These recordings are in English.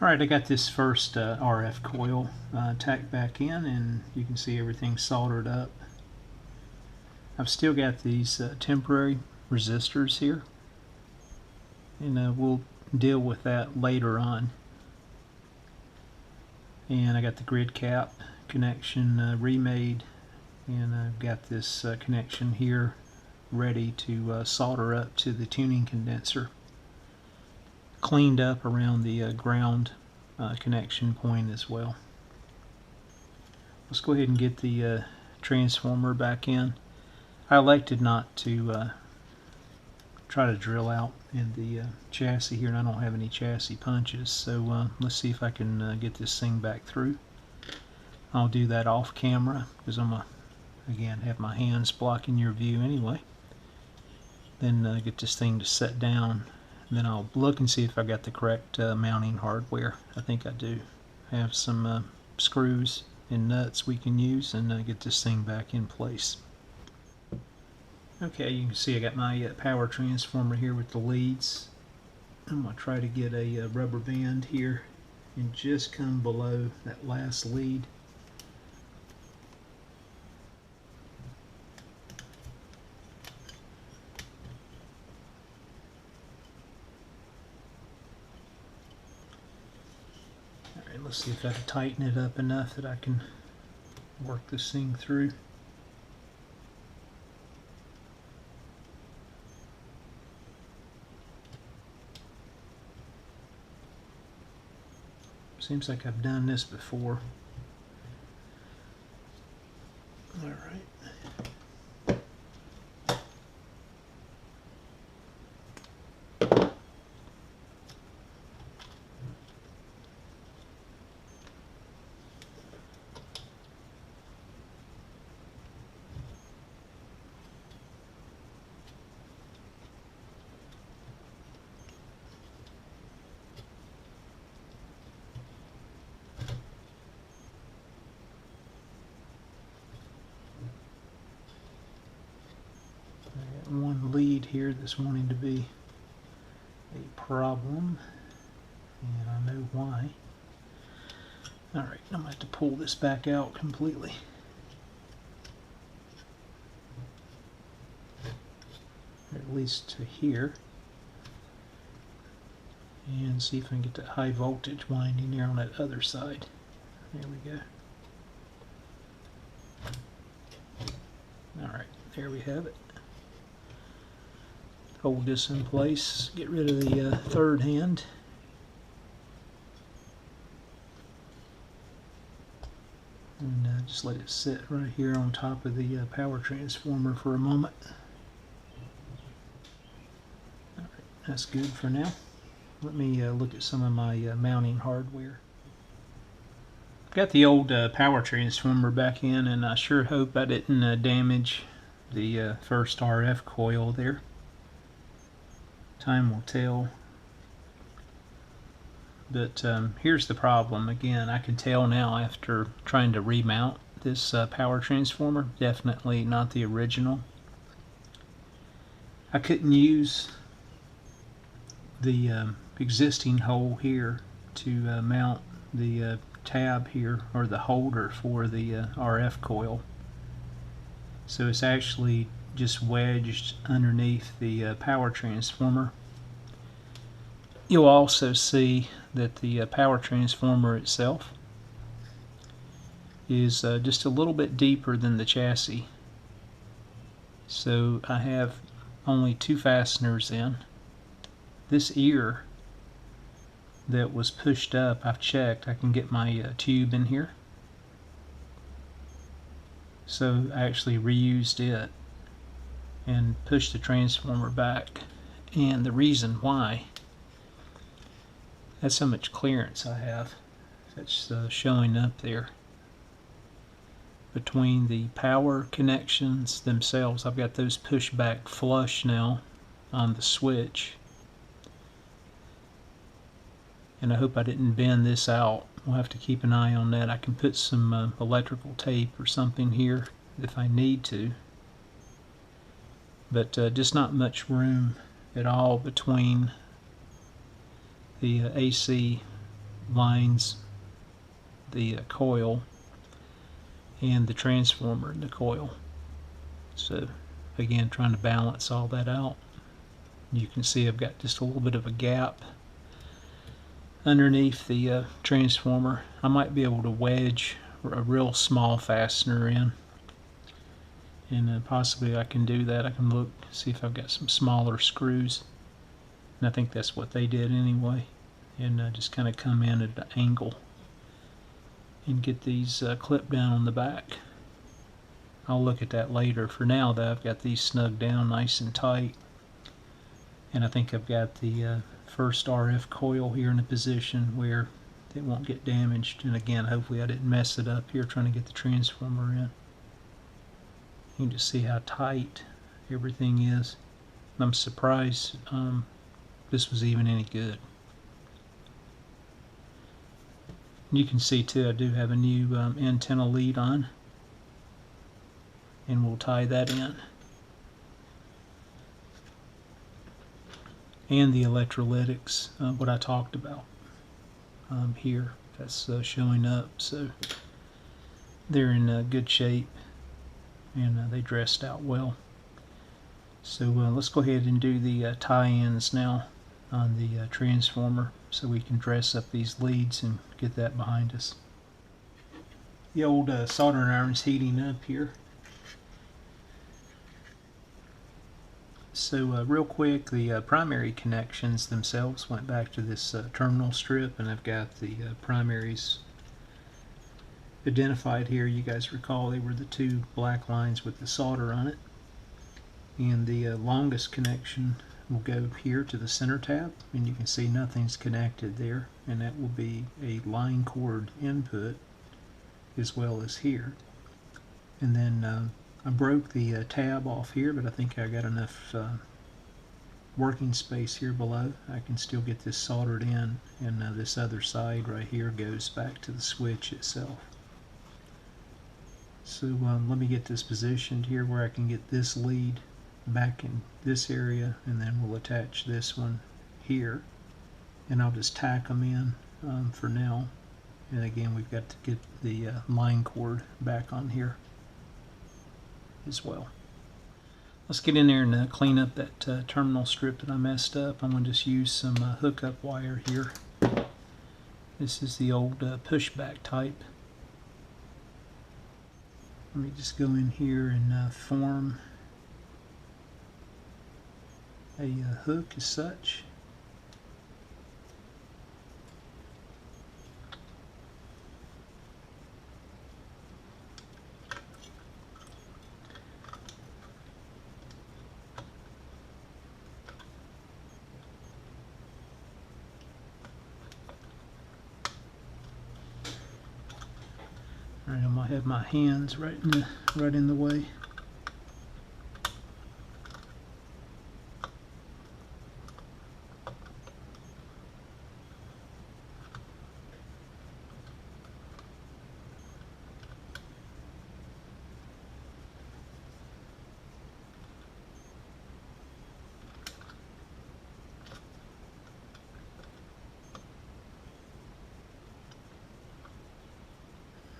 Alright, I got this first RF coil tacked back in, and you can see everything soldered up. I've still got these temporary resistors here, and we'll deal with that later on. And I got the grid cap connection remade, and I've got this connection here ready to solder up to the tuning condenser, cleaned up around the ground connection point as well. Let's go ahead and get the transformer back in. I elected not to try to drill out in the chassis here, and I don't have any chassis punches, so let's see if I can get this thing back through. I'll do that off camera because I'm going to, again, have my hands blocking your view anyway. Then get this thing to set down, and then I'll look and see if I got the correct mounting hardware. I think I do. I have some screws and nuts we can use, and get this thing back in place. Okay, you can see I got my power transformer here with the leads. I'm going to try to get a rubber band here and just come below that last lead. Alright, let's see if I can tighten it up enough that I can work this thing through. Seems like I've done this before. All right. One lead here that's wanting to be a problem, and I know why. Alright, I'm going to have to pull this back out completely. Or at least to here. And see if I can get that high voltage winding there on that other side. There we go. Alright, there we have it. Hold this in place, get rid of the third hand. And just let it sit right here on top of the power transformer for a moment. Alright, that's good for now. Let me look at some of my mounting hardware. Got the old power transformer back in, and I sure hope I didn't damage the first RF coil there. Time will tell. But here's the problem. Again, I can tell now after trying to remount this power transformer, definitely not the original. I couldn't use the existing hole here to mount the tab here, or the holder for the RF coil. So it's actually just wedged underneath the power transformer. You'll also see that the power transformer itself is just a little bit deeper than the chassis. So I have only two fasteners in. This ear that was pushed up, I've checked, I can get my tube in here. So I actually reused it and pushed the transformer back. And the reason why, that's how much clearance I have. That's showing up there. Between the power connections themselves, I've got those pushed back flush now on the switch. And I hope I didn't bend this out. We'll have to keep an eye on that. I can put some electrical tape or something here if I need to. But just not much room at all between the AC lines the coil and the transformer in the coil. So again, trying to balance all that out. You can see I've got just a little bit of a gap underneath the transformer. I might be able to wedge a real small fastener in, and possibly I can do that. I can look, see if I've got some smaller screws, and I think that's what they did anyway, and just kind of come in at an angle and get these clipped down on the back. I'll look at that later. For now though, I've got these snugged down nice and tight, and I think I've got the first RF coil here in a position where it won't get damaged. And again, hopefully I didn't mess it up here trying to get the transformer in. You can just see how tight everything is. I'm surprised this was even any good. You can see too, I do have a new antenna lead on, and we'll tie that in. And the electrolytics, what I talked about here, that's showing up. So they're in good shape, and they dressed out well. So let's go ahead and do the tie-ins now on the transformer, so we can dress up these leads and get that behind us. The old soldering iron's heating up here. So real quick, the primary connections themselves went back to this terminal strip, and I've got the primaries identified here. You guys recall they were the two black lines with the solder on it. And the longest connection will go here to the center tab, and you can see nothing's connected there, and that will be a line cord input as well as here. And then I broke the tab off here, but I think I got enough working space here below. I can still get this soldered in, and this other side right here goes back to the switch itself. So let me get this positioned here where I can get this lead back in this area, and then we'll attach this one here, and I'll just tack them in for now. And again, we've got to get the line cord back on here as well. Let's get in there and clean up that terminal strip that I messed up. I'm going to just use some hookup wire here. This is the old pushback type. Let me just go in here and form a hook as such. Alright, I'm going to have my hands right in the way.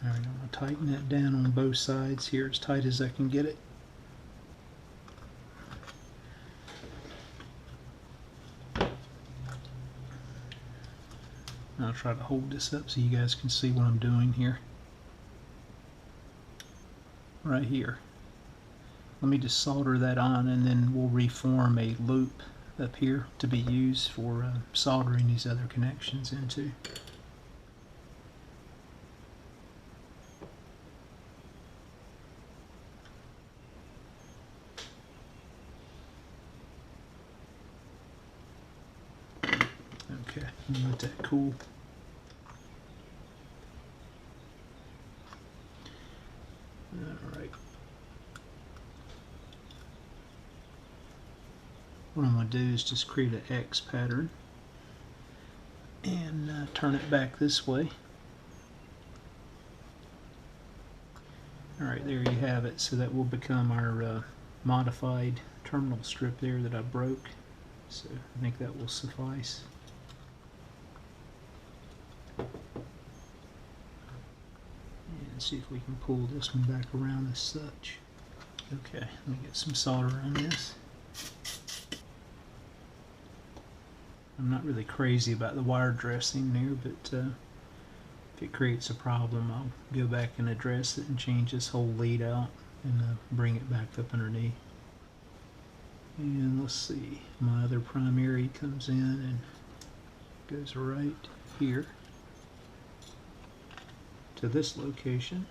Alright, I'm going to tighten that down on both sides here as tight as I can get it. I'll try to hold this up so you guys can see what I'm doing here. Right here. Let me just solder that on, and then we'll reform a loop up here to be used for soldering these other connections into. Okay, let that cool. Alright. What I'm going to do is just create an X pattern and turn it back this way. Alright, there you have it. So that will become our modified terminal strip there that I broke. So I think that will suffice. and see if we can pull this one back around as such. Okay, let me get some solder on this. I'm not really crazy about the wire dressing there, but if it creates a problem, I'll go back and address it and change this whole lead out and bring it back up underneath. And let's see, my other primary comes in and goes right here to this location.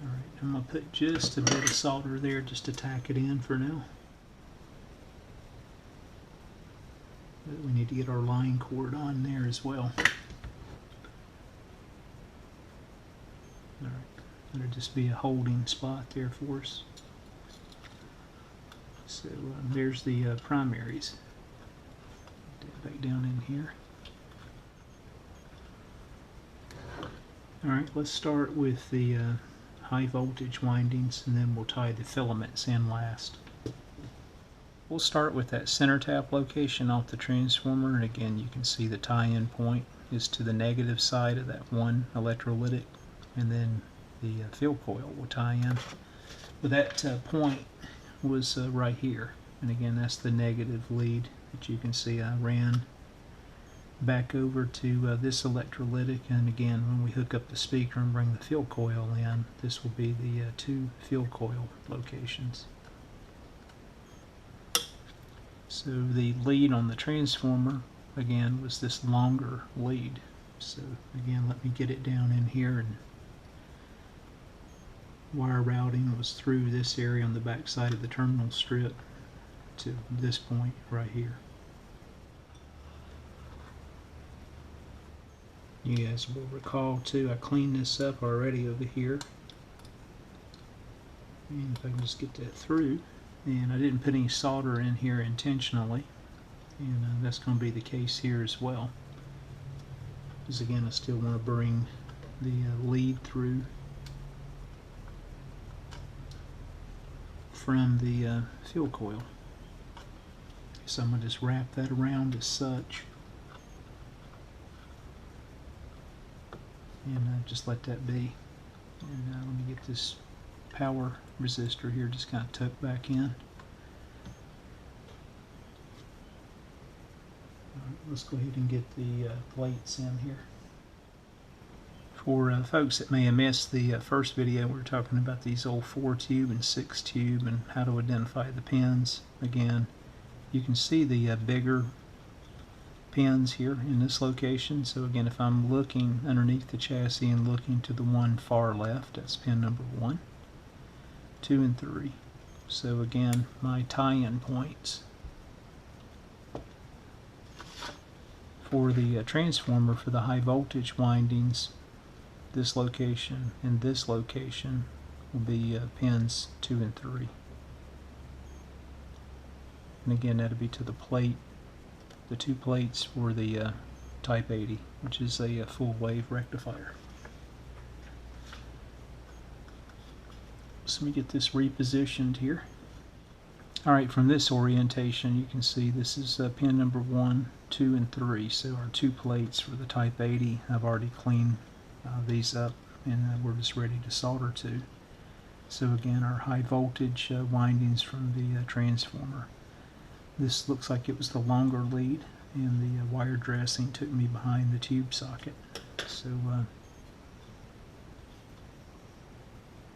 Alright, I'm going to put just a bit of solder there just to tack it in for now. But we need to get our line cord on there as well. Alright, that'll just be a holding spot there for us. So there's the primaries. Put that back down in here. Alright, let's start with the high voltage windings, and then we'll tie the filaments in last. We'll start with that center tap location off the transformer, and again you can see the tie-in point is to the negative side of that one electrolytic, and then the field coil will tie in. But that point was right here, and again that's the negative lead that you can see. I ran back over to this electrolytic, and again when we hook up the speaker and bring the field coil in, this will be the two field coil locations. So the lead on the transformer again was this longer lead. So again, let me get it down in here, and wire routing was through this area on the back side of the terminal strip to this point right here. You guys will recall too, I cleaned this up already over here, and if I can just get that through. And I didn't put any solder in here intentionally, and that's going to be the case here as well, because again I still want to bring the lead through from the field coil. So I'm going to just wrap that around as such, and just let that be. And let me get this power resistor here just kind of tucked back in. Alright, let's go ahead and get the plates in here. For folks that may have missed the first video, we were talking about these old 4-tube and 6-tube and how to identify the pins. Again, you can see the bigger pins here in this location. So again, if I'm looking underneath the chassis and looking to the one far left, that's pin number 1, 2, and 3. So again, my tie-in points for the transformer for the high voltage windings, this location and this location will be pins 2 and 3. And again, that'll be to the plate, the two plates for the Type 80, which is a full wave rectifier. So let me get this repositioned here. Alright, from this orientation you can see this is pin number 1, 2, and 3. So our two plates for the Type 80, I've already cleaned these up, and we're just ready to solder to. So again, our high voltage windings from the transformer. This looks like it was the longer lead, and the wire dressing took me behind the tube socket. So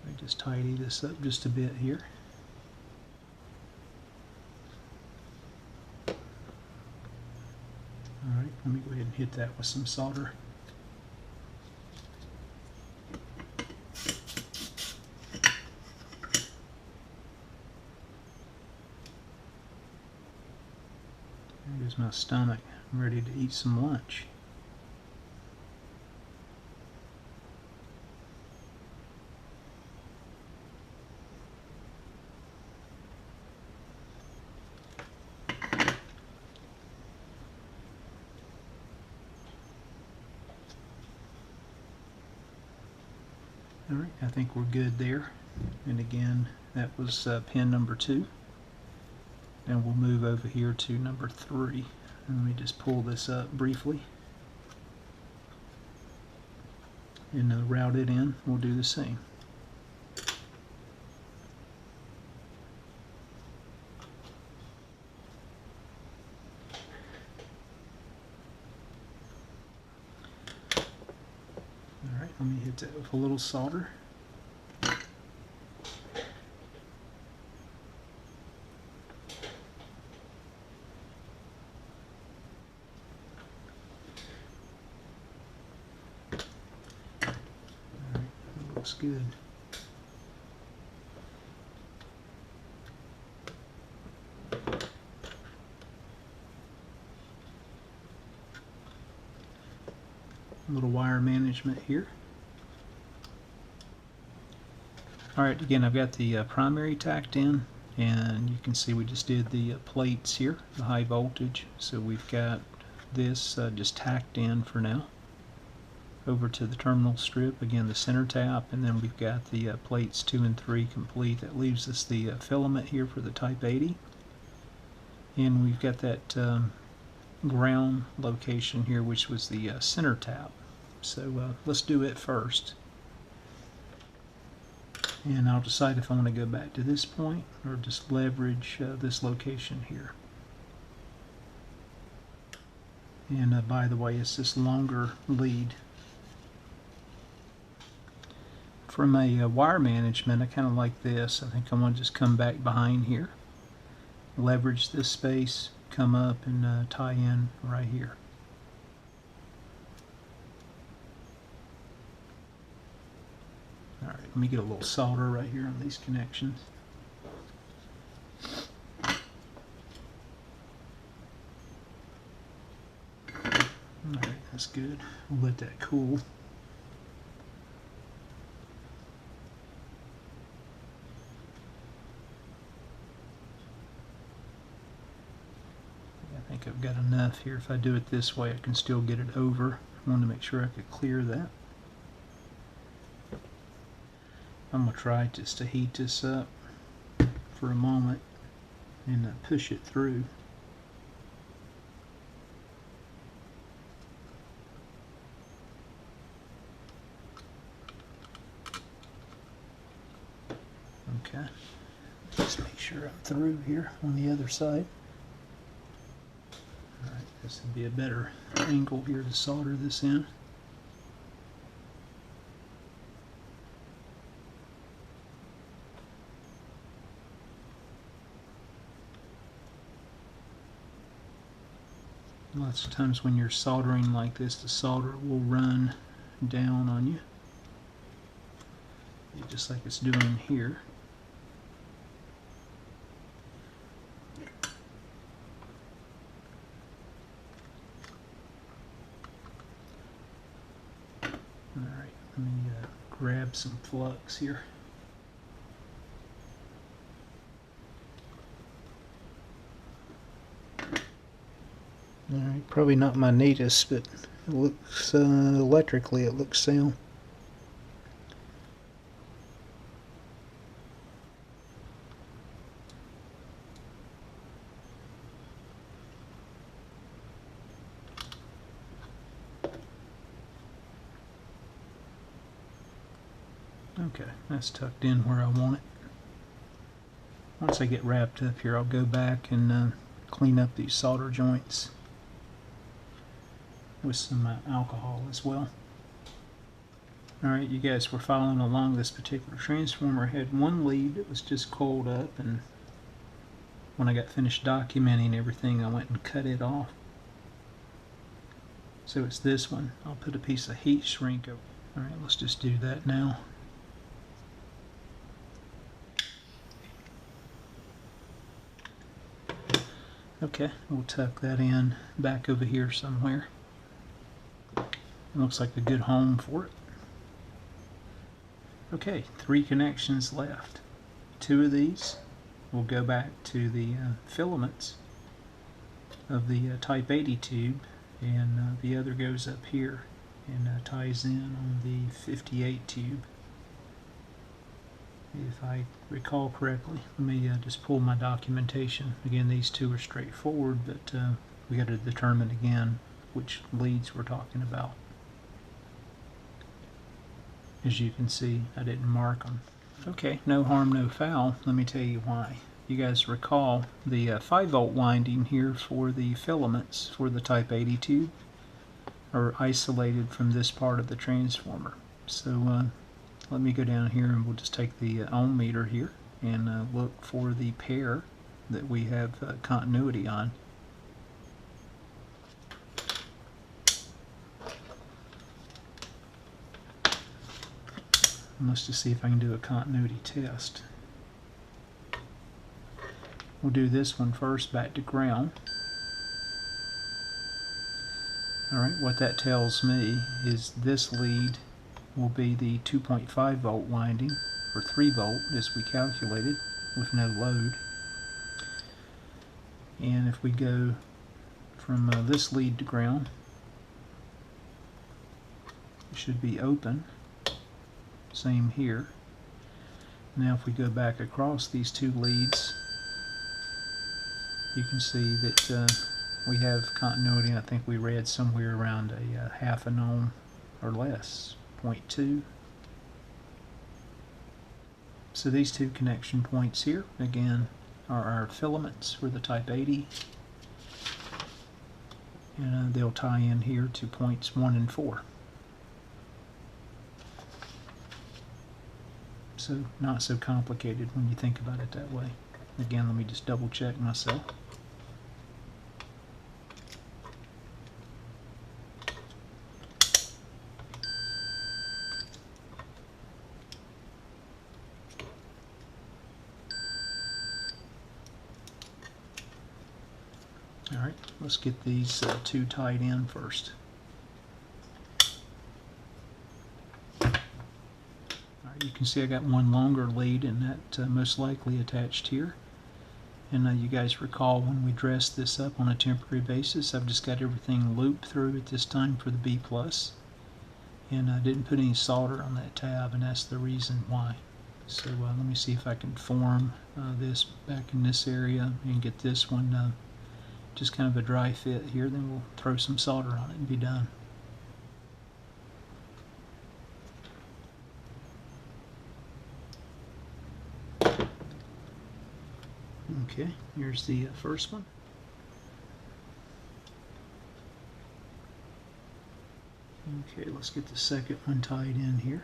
I just tidy this up just a bit here. Alright, let me go ahead and hit that with some solder. There's my stomach. I'm ready to eat some lunch. Alright, I think we're good there. And again, that was pin number 2. And we'll move over here to number 3. And let me just pull this up briefly. And route it in. We'll do the same. Alright, let me hit that with a little solder. Looks good. A little wire management here. Alright, again I've got the primary tacked in, and you can see we just did the plates here, the high voltage. So we've got this just tacked in for now. Over to the terminal strip, again the center tap, and then we've got the plates 2 and 3 complete. That leaves us the filament here for the Type 80, and we've got that ground location here, which was the center tap. So let's do it first, and I'll decide if I want to go back to this point or just leverage this location here. And by the way, it's this longer lead. From a wire management, I kind of like this. I think I'm going to just come back behind here, leverage this space, come up and tie in right here. Alright, let me get a little solder right here on these connections. Alright, that's good. We'll let that cool. I think I've got enough here. If I do it this way, I can still get it over. I wanted to make sure I could clear that. I'm going to try just to heat this up for a moment and push it through. Okay, just make sure I'm through here on the other side. Alright, this would be a better angle here to solder this in. Lots of times when you're soldering like this, the solder will run down on you, just like it's doing here. Alright, let me grab some flux here. Alright, probably not my neatest, but it looks, electrically it looks sound. Okay, that's tucked in where I want it. Once I get wrapped up here, I'll go back and clean up these solder joints with some alcohol as well. Alright, you guys were following along. This particular transformer had one lead that was just coiled up, and when I got finished documenting everything, I went and cut it off. So it's this one. I'll put a piece of heat shrink over. Alright, let's just do that now. Okay, we'll tuck that in back over here somewhere. It looks like a good home for it. Okay, 3 connections left. 2 of these will go back to the filaments of the Type 80 tube, and the other goes up here and ties in on the 58 tube. if I recall correctly. Let me just pull my documentation. Again, these two are straightforward, but we got to determine again which leads we're talking about. As you can see, I didn't mark them. Okay, no harm, no foul. Let me tell you why. You guys recall the 5-volt winding here for the filaments for the Type 80 tube are isolated from this part of the transformer. So let me go down here and we'll just take the ohm meter here and look for the pair that we have continuity on. And let's just see if I can do a continuity test. We'll do this one first back to ground. Alright, what that tells me is this lead will be the 2.5 volt winding, or 3 volt as we calculated, with no load. And if we go from this lead to ground, it should be open. Same here. Now if we go back across these two leads, you can see that we have continuity. I think we read somewhere around a half an ohm or less, 0.2. So these two connection points here, again, are our filaments for the Type 80. And they'll tie in here to points 1 and 4. So not so complicated when you think about it that way. Again, let me just double check myself. Alright, let's get these two tied in first. You can see I got one longer lead, and that most likely attached here. And you guys recall when we dressed this up on a temporary basis, I've just got everything looped through at this time for the B+. And I didn't put any solder on that tab, and that's the reason why. So let me see if I can form this back in this area and get this one just kind of a dry fit here. Then we'll throw some solder on it and be done. Okay, here's the first one. Okay, let's get the second one tied in here.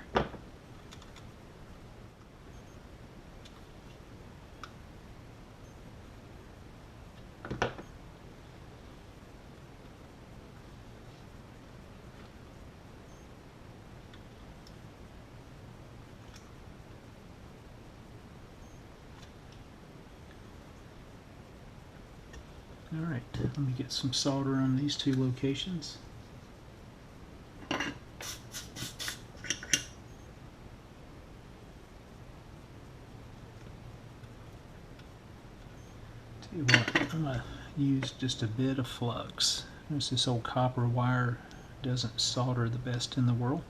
Alright, let me get some solder on these two locations. Tell you what, I'm going to use just a bit of flux. Notice this old copper wire doesn't solder the best in the world.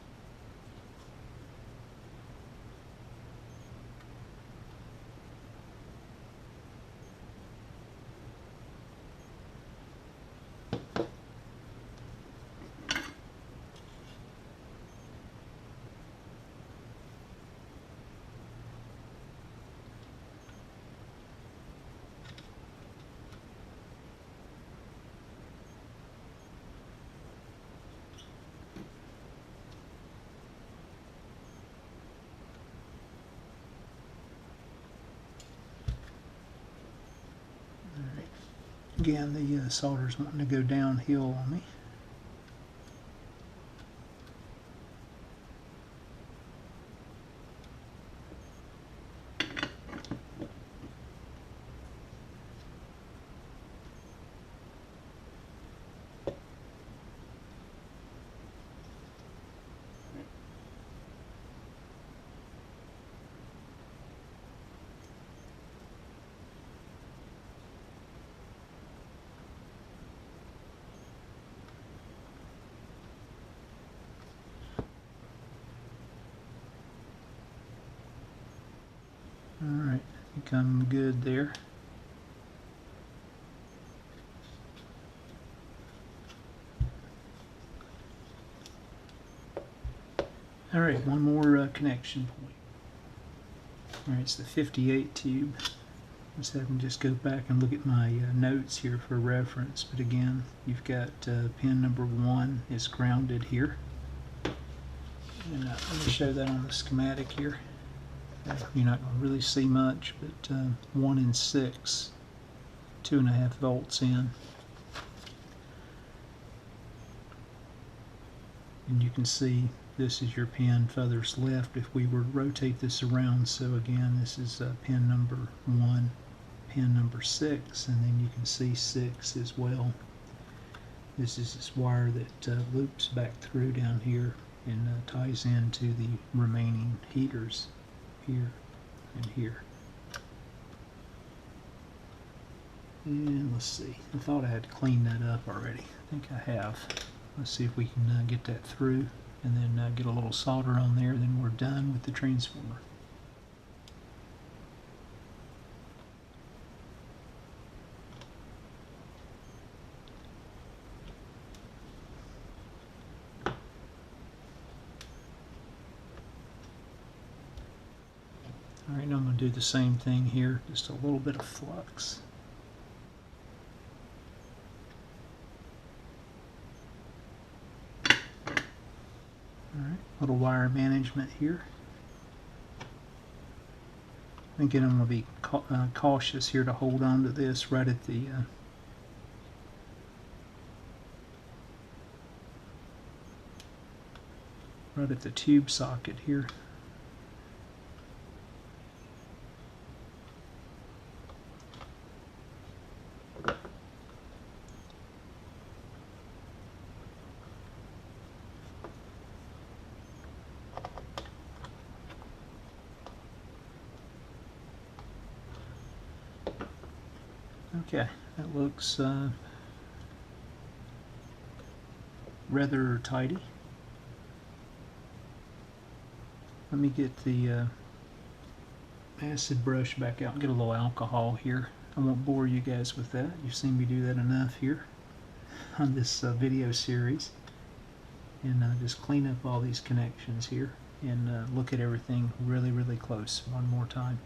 Again, the solder's wanting to go downhill on me. think I'm good there. Alright, one more connection point. Alright, it's the 58 tube. Let's have them just go back and look at my notes here for reference. But again, you've got pin number 1 is grounded here. And let me show that on the schematic here. You're not going to really see much, but 1 and 6, 2.5 volts in. And you can see this is your pin furthest left if we were to rotate this around. So again, this is pin number 1, pin number 6, and then you can see 6 as well. This is this wire that loops back through down here and ties into the remaining heaters here and here. And let's see, I thought I had cleaned that up already. I think I have. Let's see if we can get that through, and then get a little solder on there, then we're done with the transformer. Alright, now I'm going to do the same thing here, just a little bit of flux. Alright, little wire management here. Again, I'm going to be cautious here to hold on to this right at the tube socket here. Okay, that looks rather tidy. Let me get the acid brush back out and get a little alcohol here. I won't bore you guys with that. You've seen me do that enough here on this video series. And just clean up all these connections here and look at everything really, really close one more time.